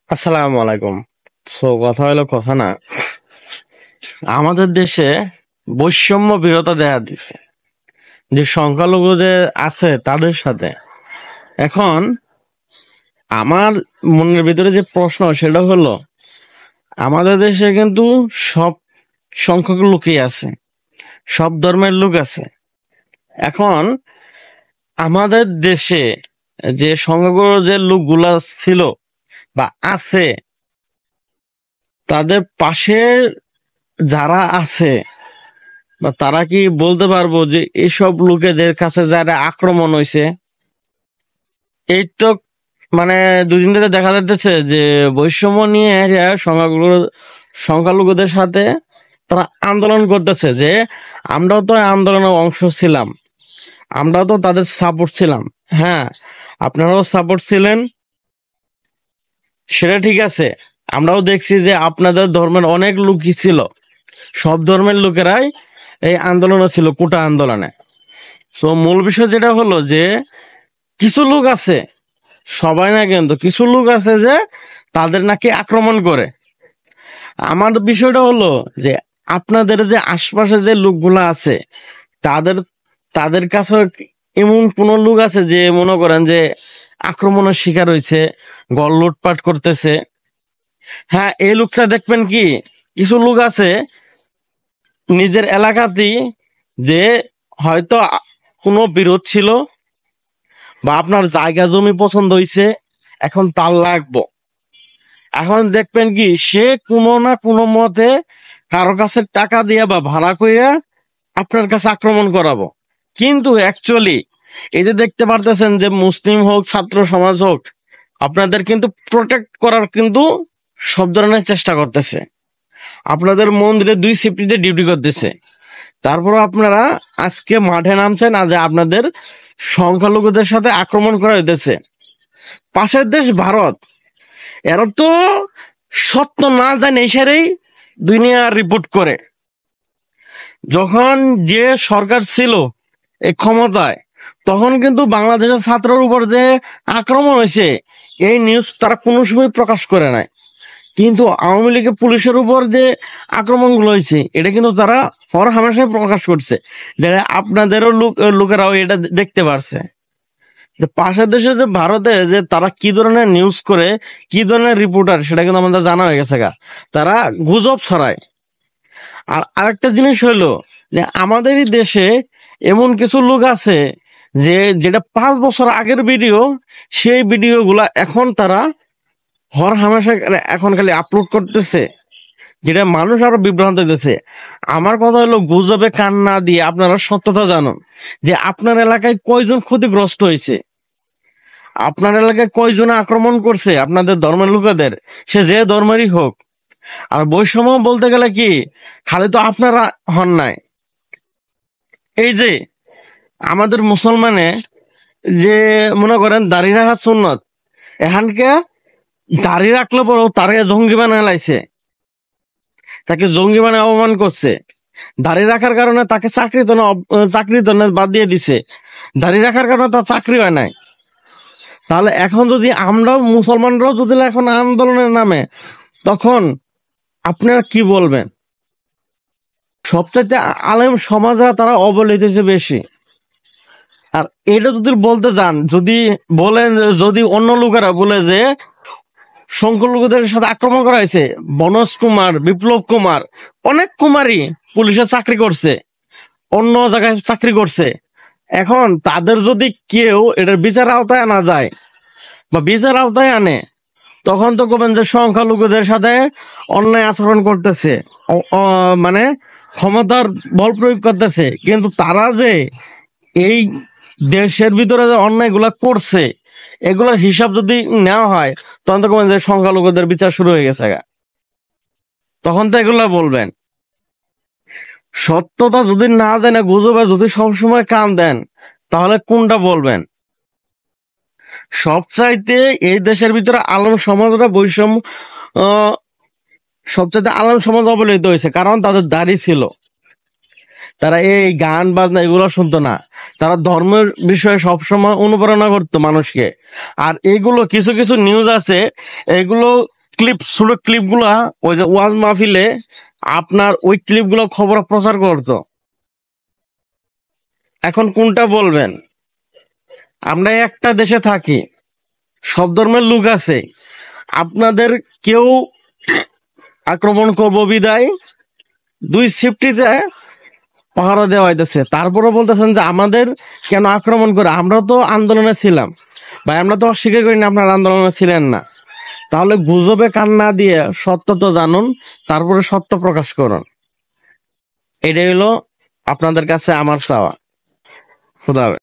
আসসালামু আলাইকুম। কথা হলো কথা না, আমাদের দেশে বৈষম্য বিরতা দেখা দিচ্ছে যে সংখ্যালঘু যে আছে তাদের সাথে। এখন আমার মনের ভিতরে যে প্রশ্ন সেটা হলো, আমাদের দেশে কিন্তু সব সংখ্যক লোকই আছে, সব ধর্মের লোক আছে। এখন আমাদের দেশে যে সংখ্যাগুরু যে লোকগুলা ছিল বা আছে, তাদের পাশে যারা আছে বা তারা কি বলতে পারবো যে এসব লোকেদের কাছে যারা আক্রমণ হয়েছে? এই তো মানে দুদিন ধরে দেখা যাচ্ছে যে বৈষম্য নিয়ে এরা সংখ্যালঘুদের সাথে তারা আন্দোলন করতেছে যে আমরাও তো আন্দোলনের অংশ ছিলাম, আমরাও তো তাদের সাপোর্ট ছিলাম। হ্যাঁ, আপনারাও সাপোর্ট ছিলেন, সেটা ঠিক আছে। আমরাও দেখছি যে আপনাদের ধর্মের অনেক লোকই ছিল, সব ধর্মের লোকেরাই এই আন্দোলনে ছিল, কোটা আন্দোলনে। তো মূল বিষয় যেটা হলো যে কিছু লোক আছে, সবাই না কিন্তু কিছু লোক আছে যে তাদের নাকি আক্রমণ করে। আমার বিষয়টা হলো যে আপনাদের যে আশপাশে যে লোকগুলা আছে, তাদের তাদের কাছে এমন কোন লোক আছে যে মনে করেন যে আক্রমণের শিকার হয়েছে, গল লুটপাট করতেছে? হ্যাঁ, এই লোকটা দেখবেন কি কিছু লোক আছে নিজের এলাকাতেই, যে হয়তো কোনো বিরোধ ছিল বা আপনার জায়গা জমি পছন্দ হয়েছে, এখন তার লাগবো। এখন দেখবেন কি সে কোনো না কোনো মতে কারো কাছে টাকা দিয়া বা ভাড়া কইরা আপনার কাছে আক্রমণ করাবো। কিন্তু অ্যাকচুয়ালি এই যে দেখতে পারতেছেন যে মুসলিম হোক ছাত্র সমাজ হোক, আপনাদের কিন্তু প্রোটেক্ট করার কিন্তু সব ধরনের চেষ্টা করতেছে, আপনাদের মন্দিরে দুই সেফটিতে ডিউটি করতেছে। তারপর আপনারা আজকে মাঠে নামছেন আর যে আপনাদের সংখ্যালঘুদের সাথে আক্রমণ করা হইতেছে। পাশের দেশ ভারত, এরা তো সত্য না জানে এসারেই দুনিয়া রিপোর্ট করে। যখন যে সরকার ছিল এই ক্ষমতায়, তখন কিন্তু বাংলাদেশের ছাত্রের উপর যে আক্রমণ হয়েছে এই নিউজ তারা কোনো সময় প্রকাশ করে নাই। কিন্তু আওয়ামী লীগের পুলিশের উপর যে আক্রমণগুলো হয়েছে এটা কিন্তু তারা হর হামেশায় প্রকাশ করছে, যেটা আপনাদেরও লোকেরাও এটা দেখতে পারছে। যে পাশের দেশে যে ভারতে যে তারা কি ধরনের নিউজ করে, কি ধরনের রিপোর্টার, সেটা কিন্তু আমাদের জানা হয়ে গেছে গা। তারা গুজব ছড়ায়। আর আরেকটা জিনিস হলো যে আমাদেরই দেশে এমন কিছু লোক আছে যে যেটা 5 বছর আগের ভিডিও, সেই ভিডিও গুলা এখন তারা হর হামেশা এখন খালি আপলোড করতেছে, যেটা মানুষ আরো বিভ্রান্ত হইতেছে। আমার কথা হলো, গুজবে কান না দিয়ে আপনারা সত্যতা জানুন যে আপনার এলাকায় কয়জন ক্ষতিগ্রস্ত হয়েছে, আপনার এলাকায় কয়জন আক্রমণ করছে আপনাদের ধর্মের লোকেদের, সে যে ধর্মেরই হোক। আর বৈষম্য বলতে গেলে কি খালি তো আপনারা হন নাই, এই যে আমাদের মুসলমানে যে মনে করেন দাড়ি রাখা সুন্নত, এখানকে দাড়ি রাখলে পরেও তাকে জঙ্গি বানায় লাইছে, তাকে জঙ্গি বানায় অপমান করছে। দাড়ি রাখার কারণে তাকে চাকরি তো বাদ দিয়ে দিছে, দাড়ি রাখার কারণে তার চাকরি হয় নাই। তাহলে এখন যদি আমরাও মুসলমানরাও যদি এখন আন্দোলনের নামে, তখন আপনারা কি বলবেন? সবচাইতে আলেম সমাজরা তারা অবহেলিত হয়েছে বেশি। আর এটা যদি বলতে যান, যদি বলেন, যদি অন্য লোকেরা বলে যে সংখ্যালঘুদের সাথে আক্রমণ করা হয়েছে, বনজ কুমার, বিপ্লব কুমার, অনেক কুমারী পুলিশের চাকরি করছে, অন্য জায়গায় চাকরি করছে, এখন তাদের যদি কেউ এটার বিচার আওতায় আনা যায় বা বিচার আওতায় আনে, তখন তো বলবেন যে সংখ্যালঘুদের সাথে অন্যায় আচরণ করতেছে, মানে ক্ষমতার বল প্রয়োগ করতেছে। কিন্তু তারা যে এই দেশের ভিতরে যে অন্যায়গুলা করছে, এগুলোর হিসাব যদি নেওয়া হয়, তখন তো বলবেন যে সংখ্যালঘুদের বিচার শুরু হয়ে গেছে গা। তখন তো এগুলা বলবেন। সত্যতা যদি না জানে, গুজবে যদি সবসময় কান দেন, তাহলে কোনটা বলবেন? সবচাইতে এই দেশের ভিতরে আলম সমাজরা বৈষম্য, সবচাইতে আলম সমাজ অবহেলিত হয়েছে, কারণ তাদের দাড়ি ছিল। তারা এই গান বাজনা এগুলো শুনতো না, তারা ধর্মের বিষয়ে সবসময় অনুপ্রেরণা করতো মানুষকে। আর এগুলো কিছু কিছু নিউজ আছে, এগুলো ছোট ক্লিপ গুলা ওই যে ওয়াজ মাহফিলে আপনার ওই ক্লিপ গুলো খবর প্রচার করতো। এখন কোনটা বলবেন? আমরা একটা দেশে থাকি, সব ধর্মের লোক আছে, আপনাদের কেউ আক্রমণ করবো বিদায় দুই সেফটিতে পাহারা দেওয়া হইতেছে, তারপরে বলতেছেন যে আমাদের কেন আক্রমণ করে? আমরা তো আন্দোলনে ছিলাম ভাই, আমরা তো অস্বীকার করি না আপনার আন্দোলনে ছিলেন না। তাহলে গুজবে কান না দিয়ে সত্য তো জানুন, তারপরে সত্য প্রকাশ করুন। এটাই হলো আপনাদের কাছে আমার চাওয়া। খুদা হাফেজ।